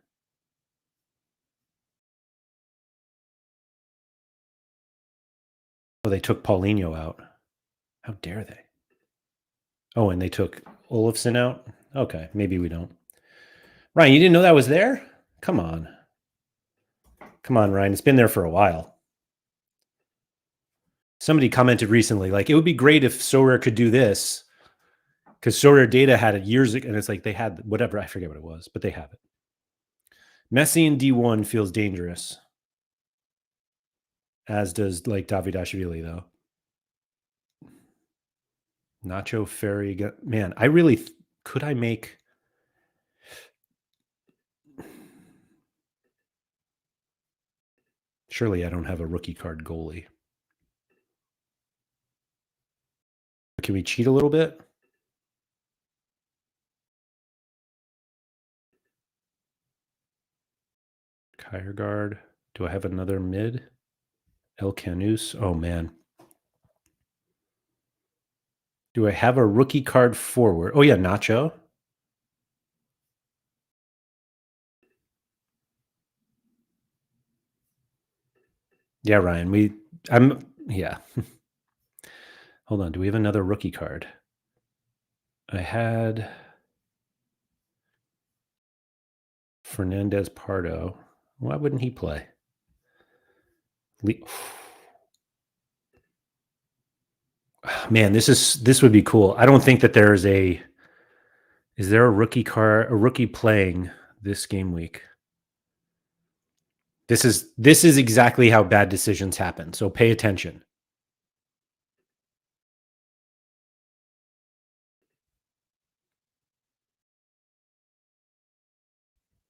Speaker 1: Oh, they took Paulinho out. How dare they? Oh, and they took Olafsson out? Okay, maybe we don't. Ryan, you didn't know that was there? Come on. Come on, Ryan. It's been there for a while. Somebody commented recently, like, it would be great if Sorare could do this, because Sorare Data had it years ago, and it's like they had whatever, I forget what it was, but they have it. Messi in D1 feels dangerous, as does like Davidashvili, though. Nacho Ferry, man, I really could I make. Surely I don't have a rookie card goalie. Can we cheat a little bit? Kiergaard. Do I have another mid? El Canus. Oh, man. Do I have a rookie card forward? Oh, yeah, Nacho. Yeah, Ryan. Yeah. Hold on. Do we have another rookie card? I had Fernandez Pardo. Why wouldn't he play? Man, this would be cool. I don't think that is there a rookie playing this game week? This is exactly how bad decisions happen. So pay attention.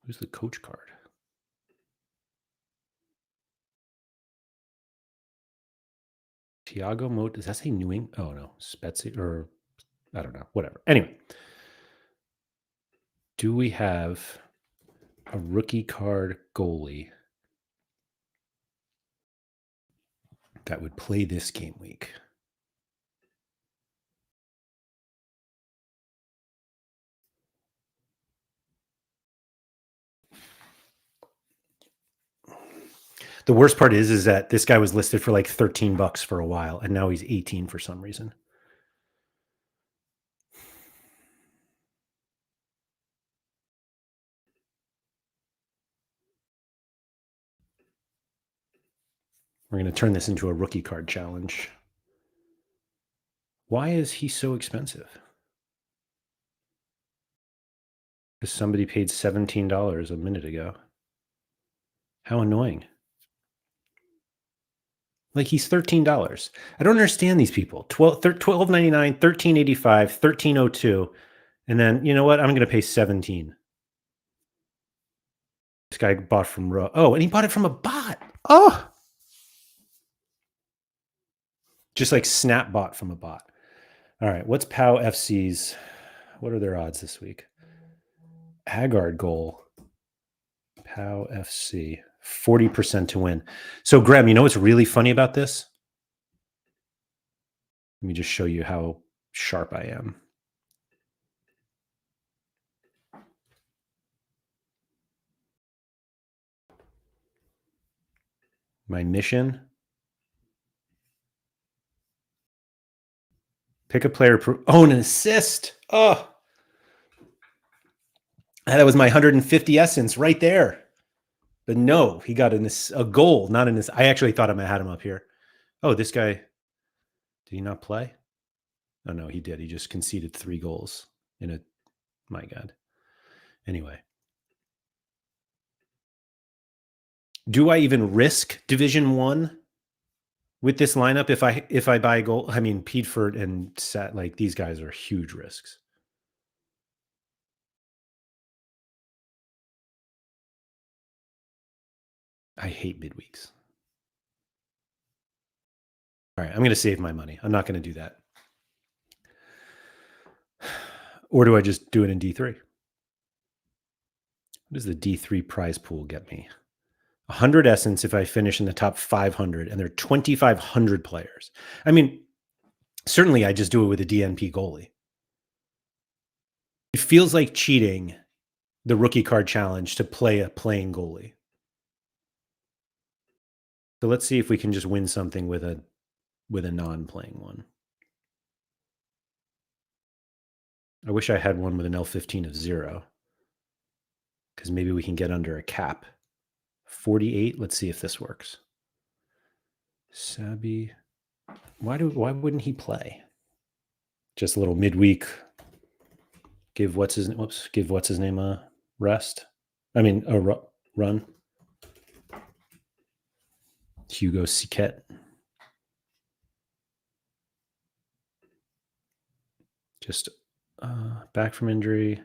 Speaker 1: Who's the coach card? Tiago Mote. Does that say New England? Oh no, Spezia, or I don't know. Whatever. Anyway, do we have a rookie card goalie that would play this game week? The worst part is that this guy was listed for like $13 for a while, and now he's 18 for some reason. We're going to turn this into a rookie card challenge. Why is he so expensive? Because somebody paid $17 a minute ago. How annoying. Like, he's $13. I don't understand these people. $12.99, $13.85, $13.02. And then, you know what? I'm going to pay $17. This guy bought from Row. Oh, and he bought it from a bot. Oh. Just like Snap bought from a bot. All right. What's POW FC's? What are their odds this week? Haggard goal. POW FC. 40% to win. So, Graham, you know what's really funny about this? Let me just show you how sharp I am. My mission. Pick a player. An assist. Oh. That was my 150 essence right there. But no, he got a goal, not in this. I actually thought I had him up here. Oh, this guy, did he not play? Oh, no, he did. He just conceded 3 goals in a, my God. Anyway. Do I even risk Division 1 with this lineup if I buy a goal? I mean, Peatford and Sat, like these guys are huge risks. I hate midweeks. All right, I'm going to save my money. I'm not going to do that. Or do I just do it in D3? What does the D3 prize pool get me? 100 essence if I finish in the top 500, and there are 2,500 players. I mean, certainly I just do it with a DNP goalie. It feels like cheating the rookie card challenge to play a playing goalie. So let's see if we can just win something with a non-playing one. I wish I had one with an L15 of 0, because maybe we can get under a cap. 48. Let's see if this works. Sabi, why wouldn't he play? Just a little midweek. Give what's his name a rest. I mean a run. Hugo Siquet. Just back from injury.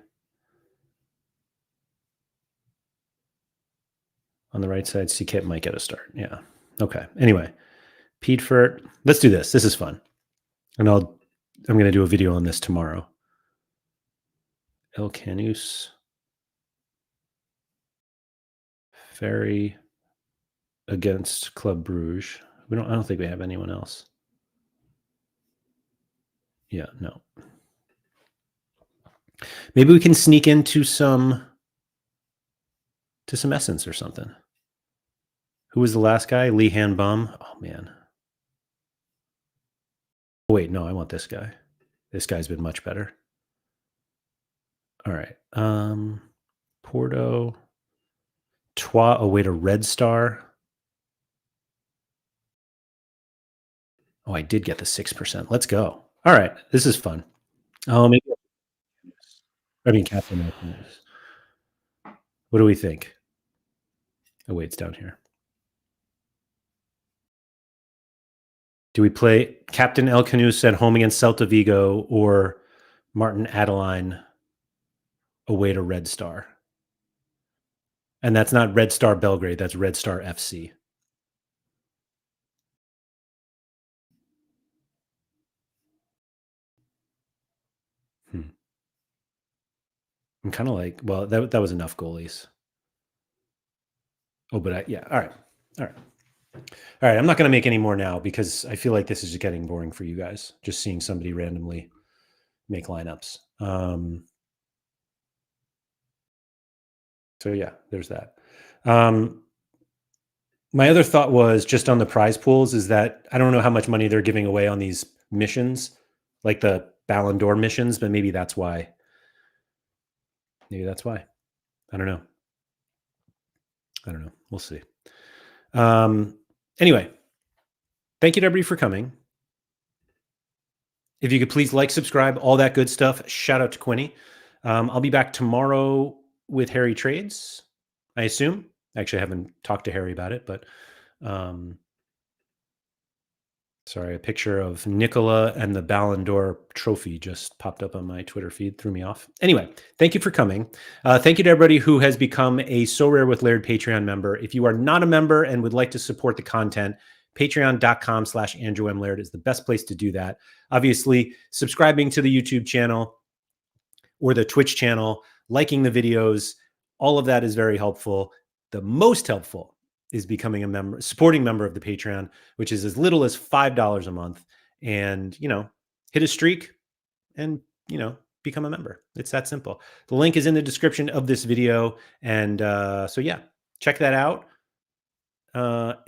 Speaker 1: On the right side, Siquet might get a start. Yeah. Okay. Anyway, Peatford. Let's do this. This is fun. And I'm going to do a video on this tomorrow. El Canus. Ferry against Club Bruges. I don't think we have anyone else. Yeah, no. Maybe we can sneak into some essence or something. Who was the last guy? Lee Han Bum. Oh man. Oh, wait, no, I want this guy. This guy's been much better. All right. Porto. Trois away to Red Star. Oh, I did get the 6%. Let's go. All right. This is fun. Oh, maybe. I mean, Captain. What do we think? Oh, wait, it's down here. Do we play Captain El Canus at home against Celta Vigo or Martin Adeline away to Red Star? And that's not Red Star Belgrade. That's Red Star FC. I'm kind of like, well, that was enough goalies. Oh, but yeah. All right. All right. I'm not going to make any more now because I feel like this is getting boring for you guys. Just seeing somebody randomly make lineups. So yeah, there's that. My other thought was just on the prize pools is that I don't know how much money they're giving away on these missions, like the Ballon d'Or missions, but maybe that's why. Maybe that's why. I don't know. We'll see. Anyway, thank you to everybody for coming. If you could please like, subscribe, all that good stuff. Shout out to Quinny. I'll be back tomorrow with Harry Trades, I assume. Actually, I haven't talked to Harry about it, but sorry, a picture of Nicola and the Ballon d'Or trophy just popped up on my Twitter feed, threw me off. Anyway, thank you for coming. Thank you to everybody who has become a So Rare with Laird Patreon member. If you are not a member and would like to support the content, patreon.com/Andrew M. Laird is the best place to do that. Obviously, subscribing to the YouTube channel or the Twitch channel, liking the videos, all of that is very helpful. The most helpful is becoming a member, supporting member of the Patreon, which is as little as $5 a month. And, hit a streak and, become a member. It's that simple. The link is in the description of this video. And so, yeah, check that out.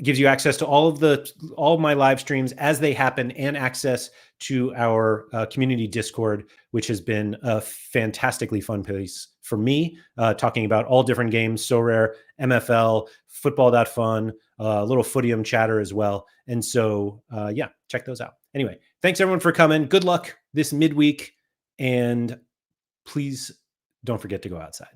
Speaker 1: gives you access to all of my live streams as they happen, and access to our community Discord, which has been a fantastically fun place for me, talking about all different games, Sorare, MFL, football.fun, a little Footium chatter as well. And so, yeah, check those out. Anyway, thanks everyone for coming. Good luck this midweek, and please don't forget to go outside.